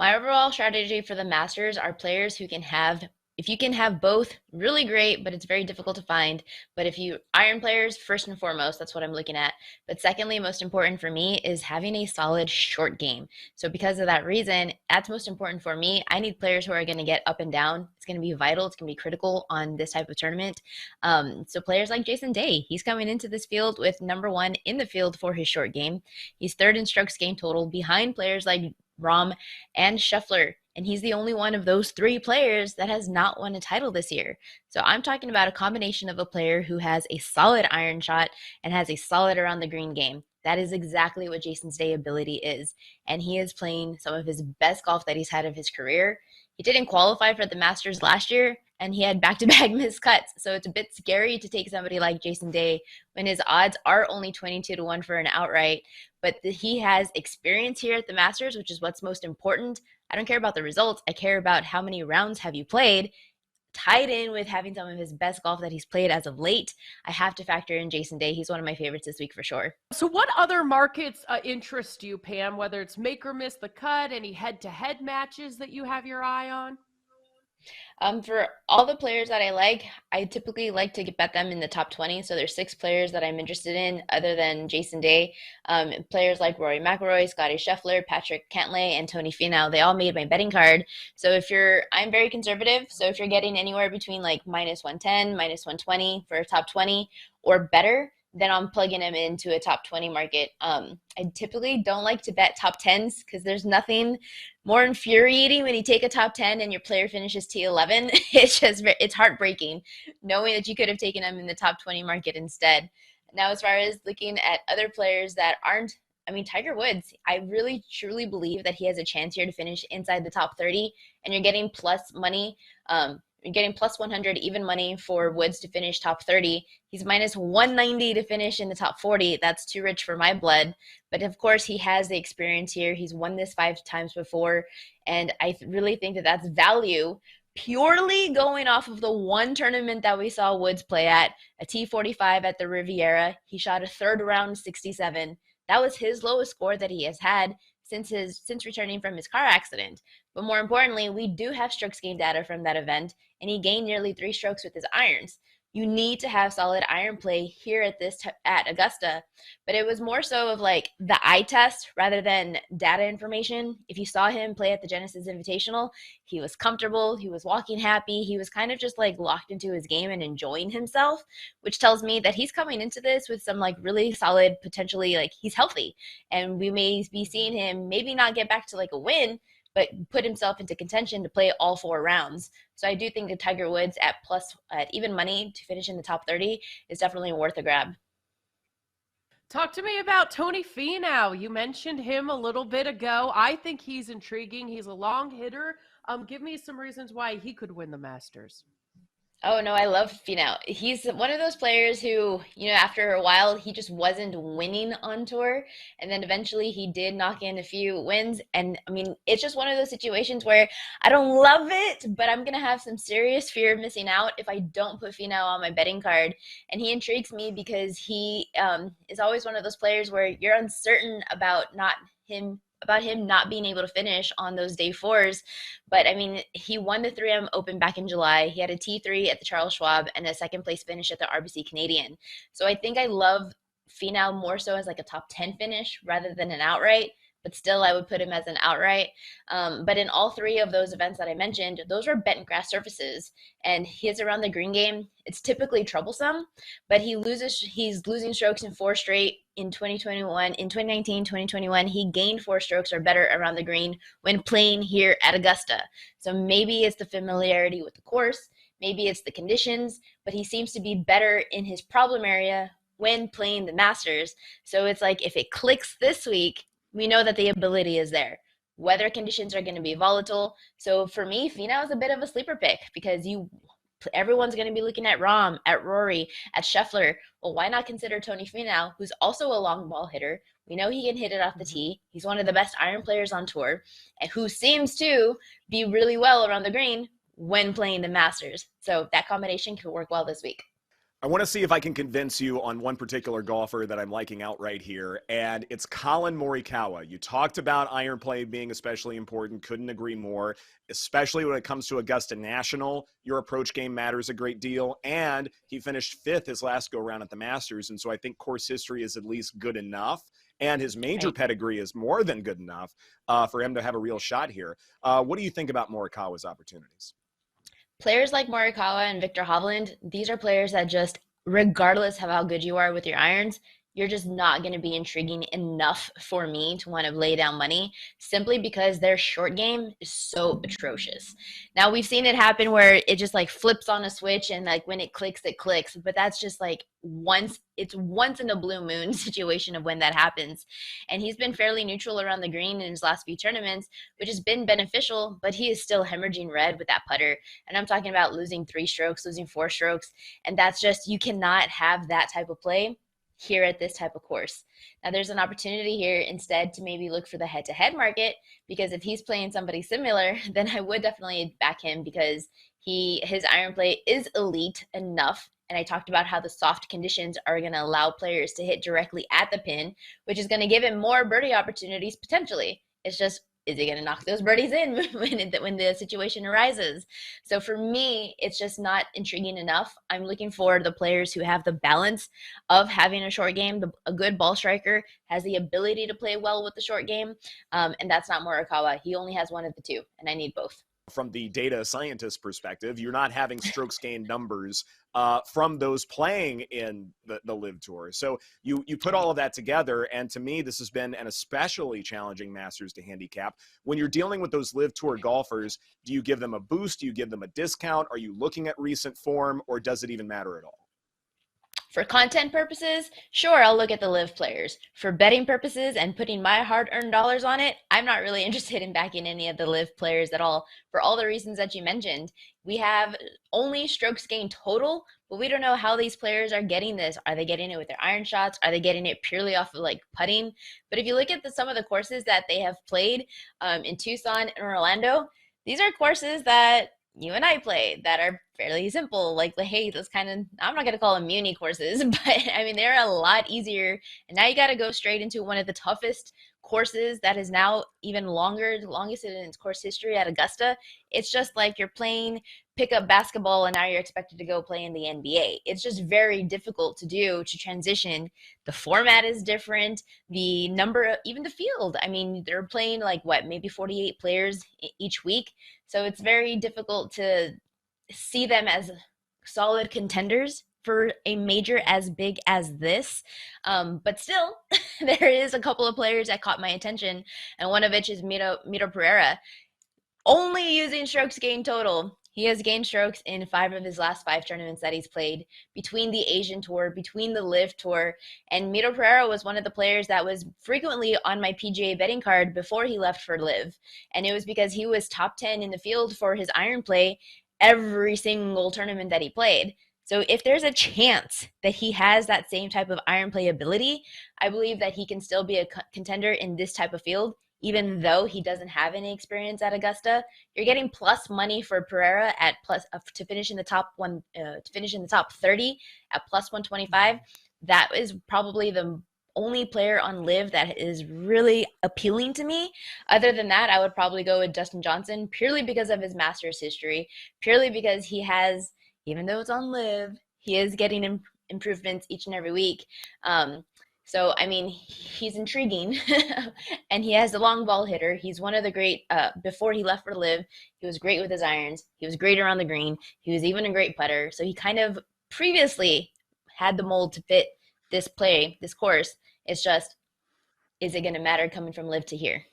My overall strategy for the Masters are players who can have, if you can have both, really great, but it's very difficult to find. But if you, iron players, first and foremost, that's what I'm looking at. But secondly, most important for me is having a solid short game. So because of that reason, that's most important for me. I need players who are going to get up and down. It's going to be vital. It's going to be critical on this type of tournament. So players like Jason Day, he's coming into this field with number one in the field for his short game. He's third in strokes game total behind players like Rom and Scheffler. And he's the only one of those three players that has not won a title this year. So I'm talking about a combination of a player who has a solid iron shot and has a solid around the green game. That is exactly what Jason's Day ability is. And he is playing some of his best golf that he's had of his career. He didn't qualify for the Masters last year, and he had back-to-back missed cuts. So it's a bit scary to take somebody like Jason Day when his odds are only 22 to 1 for an outright. But he has experience here at the Masters, which is what's most important. I don't care about the results. I care about how many rounds have you played. Tied in with having some of his best golf that he's played as of late, I have to factor in Jason Day. He's one of my favorites this week for sure. So what other markets interest you, Pam, whether it's make or miss the cut, any head-to-head matches that you have your eye on? For all the players that I like, I typically like to bet them in the top 20. So there's six players that I'm interested in other than Jason Day. Players like Rory McIlroy, Scotty Scheffler, Patrick Cantlay, and Tony Finau, they all made my betting card. So I'm very conservative. So if you're getting anywhere between like minus 110, minus 120 for a top 20 or better, then I'm plugging them into a top 20 market. I typically don't like to bet top 10s because there's nothing more infuriating when you take a top 10 and your player finishes T11. It's heartbreaking knowing that you could have taken them in the top 20 market instead. Now, as far as looking at other players that aren't, I mean, Tiger Woods, I really truly believe that he has a chance here to finish inside the top 30, and you're getting plus money. You're getting plus 100 even money for Woods to finish top 30. He's minus 190 to finish in the top 40. That's too rich for my blood. But of course, he has the experience here. He's won this 5 times before. And I really think that that's value purely going off of the one tournament that we saw Woods play at, a T45 at the Riviera. He shot a third round 67. That was his lowest score that he has had since returning from his car accident. But more importantly, we do have strokes gained data from that event, and he gained nearly 3 strokes with his irons. You need to have solid iron play here at Augusta, but it was more so of like the eye test rather than data information. If you saw him play at the Genesis Invitational, he was comfortable, he was walking happy, he was kind of just like locked into his game and enjoying himself, which tells me that he's coming into this with some like really solid, potentially like he's healthy, and we may be seeing him maybe not get back to like a win, but put himself into contention to play all 4 rounds. So I do think that Tiger Woods at even money to finish in the top 30 is definitely worth a grab. Talk to me about Tony Finau. You mentioned him a little bit ago. I think he's intriguing. He's a long hitter. Give me some reasons why he could win the Masters. Oh no, I love Finau. He's one of those players who, after a while, he just wasn't winning on tour, and then eventually he did knock in a few wins. And I mean, it's just one of those situations where I don't love it, but I'm gonna have some serious fear of missing out if I don't put Finau on my betting card. And he intrigues me because he is always one of those players where you're uncertain about him not being able to finish on those day fours. But I mean, he won the 3M Open back in July. He had a T3 at the Charles Schwab and a second place finish at the RBC Canadian. So I think I love Finau more so as like a top 10 finish rather than an outright. But still, I would put him as an outright. But in all three of those events that I mentioned, those were bent grass surfaces. And his around the green game, it's typically troublesome, but he's losing strokes in 4 straight in 2021. In 2019, 2021, he gained 4 strokes or better around the green when playing here at Augusta. So maybe it's the familiarity with the course, maybe it's the conditions, but he seems to be better in his problem area when playing the Masters. So it's like if it clicks this week, we know that the ability is there. Weather conditions are going to be volatile. So for me, Finau is a bit of a sleeper pick because everyone's going to be looking at Rahm, at Rory, at Scheffler. Well, why not consider Tony Finau, who's also a long ball hitter? We know he can hit it off the tee. He's one of the best iron players on tour, and who seems to be really well around the green when playing the Masters. So that combination could work well this week. I want to see if I can convince you on one particular golfer that I'm liking outright here, and it's Collin Morikawa. You talked about iron play being especially important. Couldn't agree more, especially when it comes to Augusta National. Your approach game matters a great deal, and he finished fifth his last go-around at the Masters, and so I think course history is at least good enough, and his major Right. pedigree is more than good enough for him to have a real shot here. What do you think about Morikawa's opportunities? Players like Morikawa and Victor Hovland, these are players that just, regardless of how good you are with your irons, you're just not going to be intriguing enough for me to want to lay down money simply because their short game is so atrocious. Now we've seen it happen where it just like flips on a switch and like when it clicks, but that's just like once in a blue moon situation of when that happens. And he's been fairly neutral around the green in his last few tournaments, which has been beneficial, but he is still hemorrhaging red with that putter. And I'm talking about losing 3 strokes, losing 4 strokes. And that's just, you cannot have that type of play here at this type of course. Now there's an opportunity here instead to maybe look for the head-to-head market, because if he's playing somebody similar, then I would definitely back him because his iron play is elite enough. And I talked about how the soft conditions are going to allow players to hit directly at the pin, which is going to give him more birdie opportunities potentially. It's just, is he going to knock those birdies in when the situation arises? So for me, it's just not intriguing enough. I'm looking for the players who have the balance of having a short game. A good ball striker has the ability to play well with the short game, and that's not Morikawa. He only has one of the two, and I need both. From the data scientist perspective, you're not having strokes gained numbers from those playing in the Live Tour. So you put all of that together, and to me, this has been an especially challenging Masters to handicap. When you're dealing with those Live Tour golfers, do you give them a boost? Do you give them a discount? Are you looking at recent form, or does it even matter at all? For content purposes, sure, I'll look at the live players. For betting purposes and putting my hard-earned dollars on it, I'm not really interested in backing any of the live players at all for all the reasons that you mentioned. We have only strokes gained total, but we don't know how these players are getting this. Are they getting it with their iron shots? Are they getting it purely off of like putting? But if you look at some of the courses that they have played in Tucson and Orlando, these are courses that you and I play that are fairly simple. Like, hey, those kind of, I'm not going to call them muni courses, but I mean, they're a lot easier. And now you got to go straight into one of the toughest courses that is now even longer, the longest in its course history at Augusta. It's just like you're playing pickup basketball and now you're expected to go play in the NBA. It's just very difficult to do, to transition. The format is different. The number, even the field. I mean, they're playing like what, maybe 48 players each week. So it's very difficult to see them as solid contenders for a major as big as this. But still, there is a couple of players that caught my attention, and one of which is Mito Pereira. Only using strokes gained total. He has gained strokes in 5 of his last 5 tournaments that he's played between the Asian Tour, between the Live Tour. And Mito Pereira was one of the players that was frequently on my PGA betting card before he left for Live. And it was because he was top 10 in the field for his iron play every single tournament that he played. So if there's a chance that he has that same type of iron play ability, I believe that he can still be a contender in this type of field, even though he doesn't have any experience at Augusta. You're getting plus money for Pereira at plus to finish in the top 30 at plus 125. That is probably the only player on Live that is really appealing to me. Other than that, I would probably go with Dustin Johnson purely because of his Masters history, purely because he has, even though it's on Live, he is getting improvements each and every week. So, I mean, he's intriguing, and he has the long ball hitter. He's one of the great, before he left for Live, he was great with his irons. He was great around the green. He was even a great putter. So he kind of previously had the mold to fit this course. It's just, is it going to matter coming from Live to here?